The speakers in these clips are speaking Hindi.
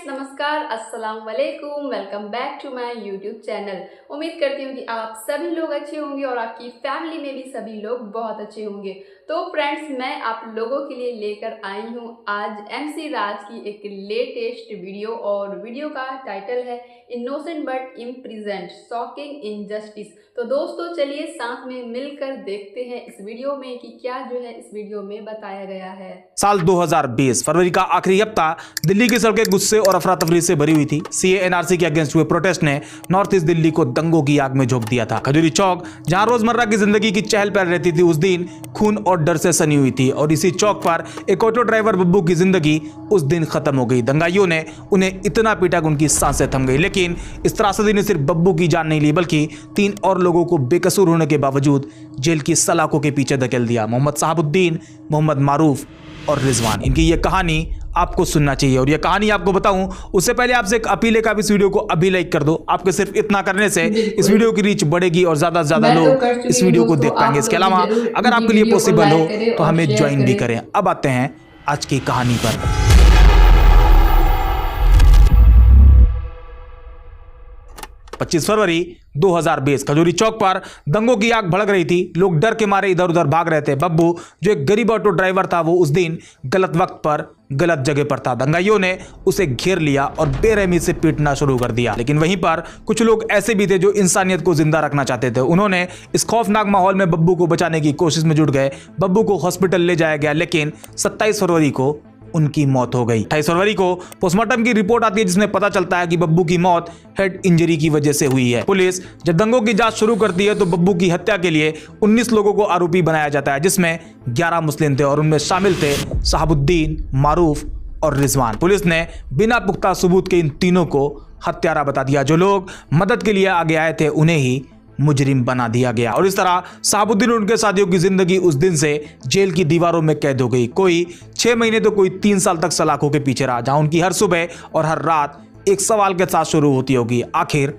नमस्कार, अस्सलाम वालेकुम। Welcome back to my YouTube channel. उम्मीद करती हूँ कि आप सभी लोग अच्छे होंगे और आपकी फैमिली में भी सभी लोग बहुत अच्छे होंगे। तो फ्रेंड्स, मैं आप लोगों के लिए लेकर आई हूँ आज MC राज की एक लेटेस्ट वीडियो और वीडियो का टाइटल है innocent but imprisoned, shocking injustice. तो दोस्तों चलिए साथ में मिलकर देखते हैं इस वीडियो में कि क्या जो है इस वीडियो में बताया गया है। साल 2020 फरवरी का आखिरी हफ्ता दिल्ली की सड़कें गुस्से और अफरा तफरी से भरी हुई थी। CAA NRC के अगेंस्ट हुए प्रोटेस्ट ने नॉर्थ ईस्ट दिल्ली को दंगों की आग में झोंक दिया था। खजूरी चौक, जहां रोजमर्रा की जिंदगी की चहल पहल रहती थी, उस दिन खून और डर से सनी हुई थी और इसी चौक पर एक ऑटो ड्राइवर बब्बू की जिंदगी उस दिन खत्म हो गई। दंगाइयों ने उन्हें इतना पीटा कि उनकी सांसें थम गई। लेकिन इस त्रासदी ने सिर्फ बब्बू की जान नहीं ली, बल्कि 3 और लोगों को बेकसूर होने के बावजूद जेल की सलाखों के पीछे धकेल दिया। मोहम्मद शहाबुद्दीन, मोहम्मद मारूफ और रिजवान। इनकी ये कहानी आपको सुनना चाहिए और ये कहानी आपको बताऊं उससे पहले आपसे एक अपील है कि आप इस वीडियो को अभी लाइक कर दो। आपके सिर्फ इतना करने से इस वीडियो की रीच बढ़ेगी और ज्यादा से ज्यादा लोग इस वीडियो को देख पाएंगे। इसके अलावा अगर आपके लिए पॉसिबल हो तो हमें ज्वाइन भी करें। अब आते हैं आज की कहानी पर। 25 फरवरी 2020 खजूरी चौक पर दंगों की आग भड़क रही थी। लोग डर के मारे इधर उधर भाग रहे थे। बब्बू, जो एक गरीब ऑटो ड्राइवर था, वो उस दिन गलत वक्त पर गलत जगह पर था। दंगाइयों ने उसे घेर लिया और बेरहमी से पीटना शुरू कर दिया। लेकिन वहीं पर कुछ लोग ऐसे भी थे जो इंसानियत को जिंदा रखना चाहते थे। उन्होंने इस खौफनाक माहौल में बब्बू को बचाने की कोशिश में जुट गए। बब्बू को हॉस्पिटल ले जाया गया, लेकिन 27 फरवरी को उनकी मौत हो गई। 28 फरवरी को पोस्टमार्टम की रिपोर्ट आती है, जिसमें पता चलता है कि बब्बू की मौत हेड इंजरी की वजह से हुई है। पुलिस जब दंगों की जांच शुरू करती है तो बब्बू की हत्या के लिए 19 लोगों को आरोपी बनाया जाता है, जिसमें 11 मुस्लिम थे और उनमें शामिल थे शहाबुद्दीन, मारूफ और रिजवान। पुलिस ने बिना पुख्ता सबूत के इन तीनों को हत्यारा बता दिया। जो लोग मदद के लिए आगे आए थे उन्हें ही मुजरिम बना दिया गया और इस तरह शहाबुद्दीन और उनके साथियों की जिंदगी उस दिन से जेल की दीवारों में कैद हो गई। कोई 6 महीने तो कोई 3 साल तक सलाखों के पीछे रहा, जहां उनकी हर सुबह और हर रात एक सवाल के साथ शुरू होती होगी, आखिर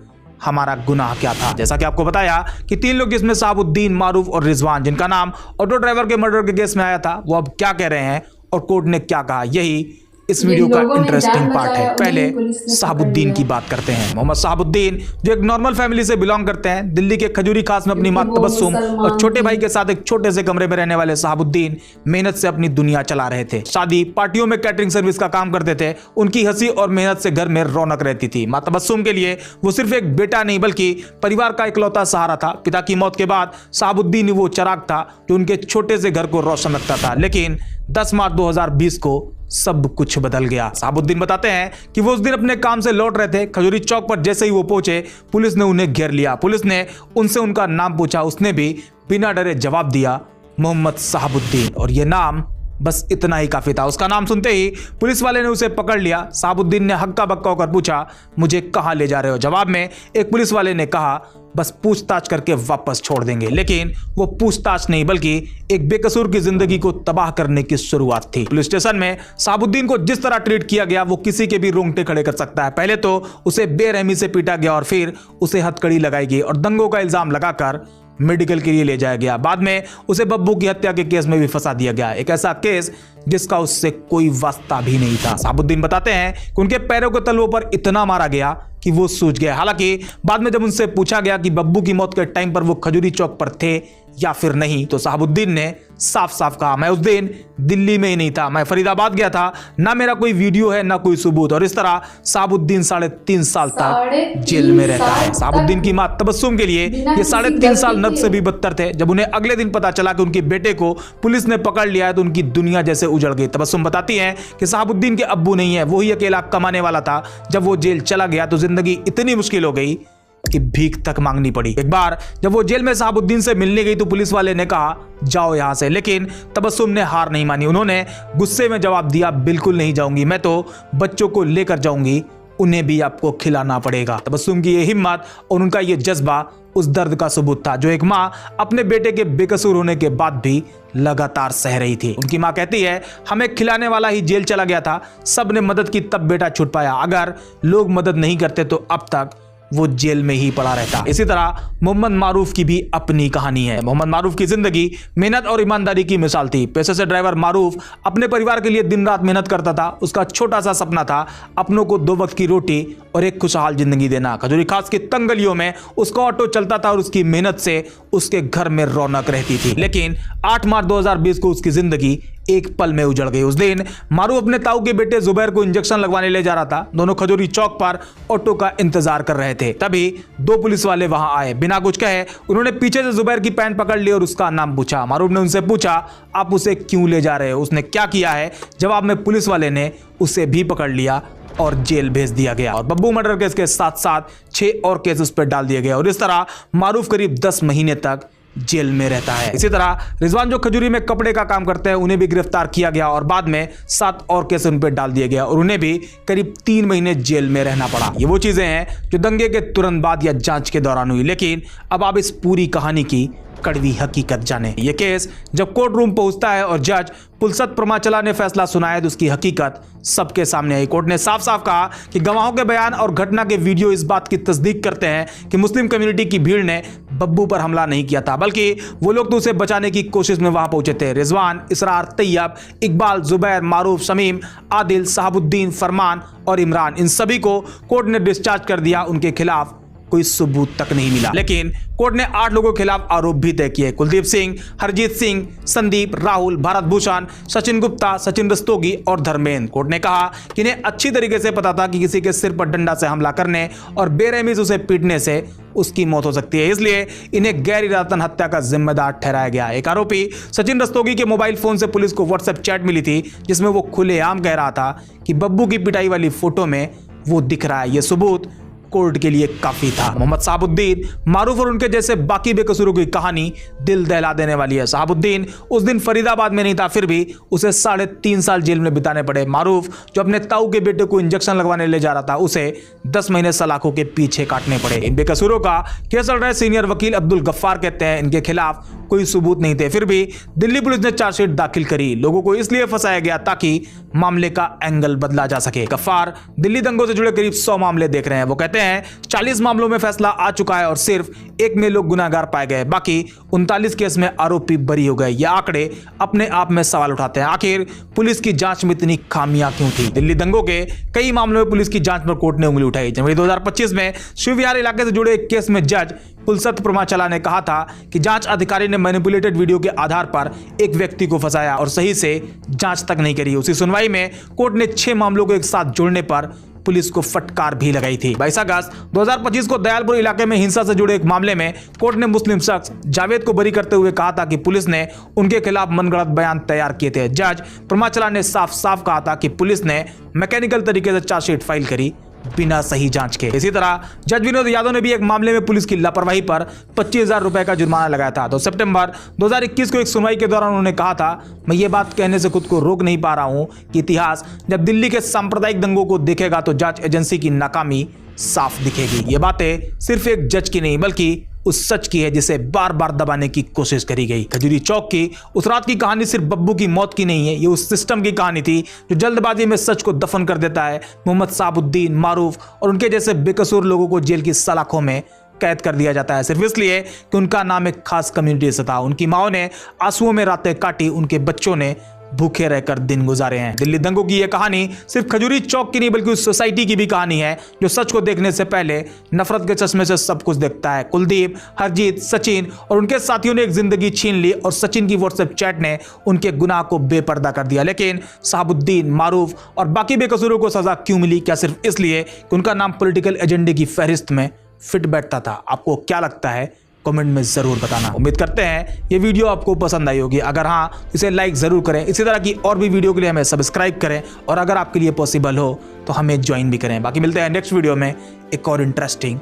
हमारा गुनाह क्या था। जैसा कि आपको बताया कि 3 लोग, जिसमें शहाबुद्दीन, मारूफ और रिजवान, जिनका नाम ऑटो ड्राइवर के मर्डर के केस में आया था, वो अब क्या कह रहे हैं और कोर्ट ने क्या कहा, यही इस वीडियो का इंटरेस्टिंग पार्ट है। पहले शहाबुद्दीन की बात करते हैं। मोहम्मद शहाबुद्दीन, जो एक नॉर्मल फैमिली से बिलोंग करते हैं, दिल्ली के खजूरी खास में अपनी मां तबस्सुम और छोटे भाई के साथ एक छोटे से कमरे में रहने वाले शहाबुद्दीन मेहनत से अपनी दुनिया चला रहे थे। शादी पार्टियों में कैटरिंग सर्विस का काम करते थे। उनकी हंसी और मेहनत से घर में रौनक रहती थी। मां तबस्सुम के लिए वो सिर्फ एक बेटा नहीं बल्कि परिवार का इकलौता सहारा था। पिता की मौत के बाद शहाबुद्दीन वो चिराग था जो उनके छोटे से घर को रोशन रखता था। लेकिन 10 मार्च 2020 को सब कुछ बदल गया। शहाबुद्दीन बताते हैं कि वो उस दिन अपने काम से लौट रहे थे। खजूरी चौक पर जैसे ही वो पहुंचे, पुलिस ने उन्हें घेर लिया। पुलिस ने उनसे उनका नाम पूछा। उसने भी बिना डरे जवाब दिया, मोहम्मद शहाबुद्दीन। और ये नाम, बस इतना ही काफी था। उसका नाम सुनते ही पुलिस वाले ने उसे पकड़ लिया। शहाबुद्दीन ने हक्का बक्का होकर पूछा, मुझे कहां ले जा रहे हो? जवाब में एक पुलिस वाले ने कहा, बस पूछताछ करके वापस छोड़ देंगे। लेकिन वो पूछताछ नहीं बल्कि एक बेकसूर की जिंदगी को तबाह करने की शुरुआत थी। पुलिस स्टेशन में शहाबुद्दीन को जिस तरह ट्रीट किया गया वो किसी के भी रोंगटे खड़े कर सकता है। पहले तो उसे बेरहमी से पीटा गया और फिर उसे हथकड़ी लगाई गई और दंगों का इल्जाम लगाकर मेडिकल के लिए ले जाया गया। बाद में उसे बब्बू की हत्या के केस में भी फंसा दिया गया, एक ऐसा केस जिसका उससे कोई वास्ता भी नहीं था। शहाबुद्दीन बताते हैं कि उनके पैरों के तलवों पर इतना मारा गया कि वो सूज गए। हालांकि बाद में जब उनसे पूछा गया कि बब्बू की मौत के टाइम पर वो खजूरी चौक पर थे या फिर नहीं, तो शहाबुद्दीन ने साफ साफ कहा, मैं उस दिन दिल्ली में ही नहीं था, मैं फरीदाबाद गया था, ना मेरा कोई वीडियो है ना कोई सबूत। और इस तरह शहाबुद्दीन 3.5 साल तक जेल में रहता है। शहाबुद्दीन की मां तबस्सुम के लिए ये 3.5 साल नर्क से भी बदतर थे। जब उन्हें अगले दिन पता चला कि उनके बेटे को पुलिस ने पकड़ लिया है तो उनकी दुनिया जैसे उजड़ गई। तबस्सुम बताती हैं कि शहाबुद्दीन के अब्बू नहीं है, वही अकेला कमाने वाला था। जब वो जेल चला गया तो जिंदगी इतनी मुश्किल हो गई कि भीख तक मांगनी पड़ी। एक बार जब वो जेल में शहाबुद्दीन से मिलने गई तो पुलिस वाले ने कहा, जाओ यहां से। लेकिन तबस्सुम ने हार नहीं मानी। उन्होंने गुस्से में जवाब दिया, बिल्कुल नहीं जाऊंगी, मैं तो बच्चों को लेकर जाऊंगी, उन्हें भी आपको खिलाना पड़ेगा। तबस्सुम की ये हिम्मत और उनका ये जज्बा उस दर्द का सबूत था जो एक मां अपने बेटे के बेकसूर होने के बाद भी लगातार सह रही थी। उनकी मां कहती है, हमें खिलाने वाला ही जेल चला गया था, सब ने मदद की तब बेटा छूट पाया। अगर लोग मदद नहीं करते तो अब तक वो जेल में ही पड़ा रहता। इसी तरह मोहम्मद मारूफ की भी अपनी कहानी है। मोहम्मद मारूफ की जिंदगी मेहनत और ईमानदारी की मिसाल थी। पेशे से ड्राइवर मारूफ अपने परिवार के लिए दिन रात मेहनत करता था। उसका छोटा सा सपना था अपनों को 2 वक्त की रोटी और एक खुशहाल जिंदगी देना। खजूरी खास की तंग गलियों में उसका ऑटो चलता था और उसकी मेहनत से उसके घर में रौनक रहती थी। लेकिन 8 मार्च 2020 को उसकी जिंदगी एक पल में उजड़ गई। उस दिन मारूफ अपने ताऊ के बेटे जुबैर को इंजेक्शन लगवाने ले जा रहा था। दोनों खजूरी चौक पर ऑटो का इंतजार कर रहे थे। तभी 2 पुलिस वाले वहां आए। बिना कुछ कहे उन्होंने पीछे से जुबैर की पैंट पकड़ ली और उसका नाम पूछा। मारूफ ने उनसे पूछा, आप उसे क्यों ले जा रहे हो, उसने क्या किया है? जवाब में पुलिस वाले ने उसे भी पकड़ लिया और जेल भेज दिया गया। और बब्बू मर्डर केस के साथ साथ 6 और केस उस पर डाल दिए गए और इस तरह मारूफ करीब 10 महीने तक जेल में रहता है। इसी तरह रिजवान जो खजूरी में कपड़े का काम करते हैं उन्हें भी गिरफ्तार किया गया और बाद में 7 और केस उन पर डाल दिया गया और उन्हें भी करीब 3 महीने जेल में रहना पड़ा। ये वो चीजें हैं जो दंगे के तुरंत बाद या जांच के दौरान हुई। लेकिन अब आप इस पूरी कहानी की कड़वी हकीकत जाने। ये केस जब कोर्ट रूम पहुंचता है और जज पुलसत प्रमाचला ने फैसला सुनाया तो उसकी हकीकत सबके सामने आई। कोर्ट ने साफ साफ कहा कि गवाहों के बयान और घटना के वीडियो इस बात की तस्दीक करते हैं कि मुस्लिम कम्युनिटी की भीड़ ने बब्बू पर हमला नहीं किया था, बल्कि वो लोग तो उसे बचाने की कोशिश में वहां पहुंचे थे। रिजवान, इसरार, तैयब, इकबाल, जुबैर, मारूफ, शमीम, आदिल, साहबुद्दीन, फरमान और इमरान, इन सभी को कोर्ट ने डिस्चार्ज कर दिया। उनके खिलाफ कोई सबूत तक नहीं मिला। लेकिन कोर्ट ने 8 लोगों के खिलाफ आरोप भी तय किए। कुलदीप सिंह, हरजीत सिंह, संदीप, राहुल, भारत भूषण, सचिन गुप्ता, सचिन रस्तोगी और धर्मेंद्र। कोर्ट ने कहा कि इन्हें अच्छी तरीके से पता था कि किसी के सिर पर डंडा से हमला करने और बेरहमी से उसे पीटने से उसकी मौत हो सकती है, इसलिए इन्हें गैर इरादतन हत्या का जिम्मेदार ठहराया गया। एक आरोपी सचिन रस्तोगी के मोबाइल फोन से पुलिस को व्हाट्सएप चैट मिली थी जिसमें वो खुलेआम कह रहा था कि बब्बू की पिटाई वाली फोटो में वो दिख रहा है। यह सबूत कोर्ट के लिए काफी था। मोहम्मद साहबुद्दीन, मारूफ और उनके जैसे बाकी बेकसूरों की कहानी दिल दहला देने वाली है। साहबुद्दीन उस दिन फरीदाबाद में नहीं था, फिर भी उसे 3.5 साल जेल में बिताने पड़े। मारूफ जो अपने ताऊ के बेटे को इंजेक्शन लगवाने ले जा रहा था, उसे 10 महीने सलाखों के पीछे काटने पड़े। इन बेकसूरों का केस चल रहा है। सीनियर वकील अब्दुल गफ्फार कहते हैं इनके खिलाफ कोई सबूत नहीं थे, फिर भी दिल्ली पुलिस ने चार्जशीट दाखिल करी। लोगों को इसलिए फंसाया गया ताकि मामले का एंगल बदला जा सके। गफ्फार दिल्ली दंगों से जुड़े करीब 100 मामले देख रहे हैं। वो कहते हैं 40 मामलों में फैसला आ चुका है और सिर्फ 1 में लोग गुनाहगार पाए गए, बाकी 39 केस में आरोपी बरी हो गए। ये आंकड़े अपने आप में सवाल उठाते हैं, आखिर पुलिस की जांच में इतनी खामियां क्यों थी? दिल्ली दंगों के कई मामलों में पुलिस की जांच पर कोर्ट ने उंगली उठाई। जनवरी 2025 में शिवविहार इलाके से जुड़े एक केस में जज पुलसत प्रमाचला ने कहा था कि जांच अधिकारी ने मैनिपुलेटेड वीडियो के आधार पर एक व्यक्ति को फंसाया और सही से जांच तक नहीं करी। उसी सुनवाई में कोर्ट ने 6 मामलों को एक साथ जोड़ने पर पुलिस को फटकार भी लगाई थी। 22 अगस्त 2025 को दयालपुर इलाके में हिंसा से जुड़े एक मामले में कोर्ट ने मुस्लिम शख्स जावेद को बरी करते हुए कहा था कि पुलिस ने उनके खिलाफ मनगढ़ंत बयान तैयार किए थे। जज प्रमाचला ने साफ साफ कहा था कि पुलिस ने मैकेनिकल तरीके से चार्जशीट फाइल करी बिना सही जांच के। इसी तरह जज विनोद यादव ने भी एक मामले में पुलिस की लापरवाही पर 25,000 रुपए का जुर्माना लगाया था। तो सितंबर 2021 को एक सुनवाई के दौरान उन्होंने कहा था, मैं ये बात कहने से खुद को रोक नहीं पा रहा हूं कि इतिहास जब दिल्ली के सांप्रदायिक दंगों को देखेगा तो जांच एजेंसी की नाकामी साफ दिखेगी। ये बातें सिर्फ एक जज की नहीं बल्कि उस सच की है जिसे बार बार दबाने की कोशिश करी गई। खजूरी चौक की उस रात की कहानी सिर्फ बब्बू की मौत की नहीं है, ये उस सिस्टम की कहानी थी जो जल्दबाजी में सच को दफन कर देता है। मोहम्मद साहबुद्दीन, मारूफ और उनके जैसे बेकसूर लोगों को जेल की सलाखों में कैद कर दिया जाता है सिर्फ इसलिए कि उनका नाम एक खास कम्युनिटी से था। उनकी माओ ने आंसुओं में रातें काटी, उनके बच्चों ने भूखे रहकर दिन गुजारे हैं। दिल्ली दंगों की यह कहानी सिर्फ खजूरी चौक की नहीं बल्कि उस सोसाइटी की भी कहानी है जो सच को देखने से पहले नफरत के चश्मे से सब कुछ देखता है। कुलदीप, हरजीत, सचिन और उनके साथियों ने एक जिंदगी छीन ली और सचिन की व्हाट्सएप चैट ने उनके गुनाह को बेपर्दा कर दिया। लेकिन साहबुद्दीन, मारूफ और बाकी बेकसूरों को सजा क्यों मिली? क्या सिर्फ इसलिए कि उनका नाम पॉलिटिकल एजेंडे की फहरिस्त में फिट बैठता था? आपको क्या लगता है? कमेंट में जरूर बताना। उम्मीद करते हैं ये वीडियो आपको पसंद आई होगी। अगर हाँ, इसे लाइक जरूर करें। इसी तरह की और भी वीडियो के लिए हमें सब्सक्राइब करें और अगर आपके लिए पॉसिबल हो तो हमें ज्वाइन भी करें। बाकी मिलते हैं नेक्स्ट वीडियो में एक और इंटरेस्टिंग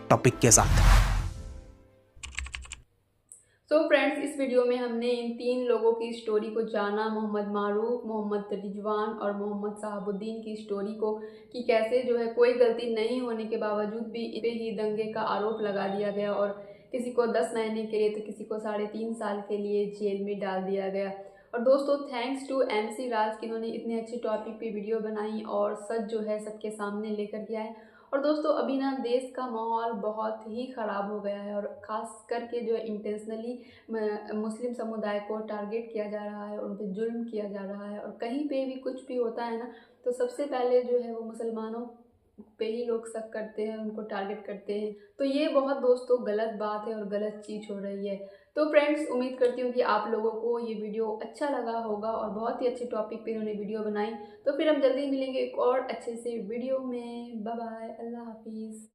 टॉपिक के साथ। तो फ्रेंड्स, इस वीडियो में हमने इन 3 लोगों की स्टोरी को जाना, मोहम्मद मारूफ, मोहम्मद रिजवान और मोहम्मद साहबुद्दीन की स्टोरी को, कि कैसे जो है कोई गलती नहीं होने के बावजूद भी इस पे ही दंगे का आरोप लगा दिया गया और किसी को 10 महीने के लिए तो किसी को 3.5 साल के लिए जेल में डाल दिया गया। और दोस्तों, थैंक्स टू MC राज कि इन्होंने इतने अच्छे टॉपिक पे वीडियो बनाई और सच जो है सबके सामने लेकर के आए। और दोस्तों अभी ना देश का माहौल बहुत ही ख़राब हो गया है और ख़ास करके जो है इंटेंशनली मुस्लिम समुदाय को टारगेट किया जा रहा है, उन पर जुल्म किया जा रहा है। और कहीं पे भी कुछ भी होता है ना, तो सबसे पहले जो है वो मुसलमानों पे ही लोग शक करते हैं, उनको टारगेट करते हैं। तो ये बहुत दोस्तों गलत बात है और गलत चीज़ हो रही है। तो फ्रेंड्स उम्मीद करती हूँ कि आप लोगों को ये वीडियो अच्छा लगा होगा और बहुत ही अच्छे टॉपिक पे इन्होंने वीडियो बनाई। तो फिर हम जल्दी मिलेंगे एक और अच्छे से वीडियो में। बाय बाय, अल्लाह हाफिज़।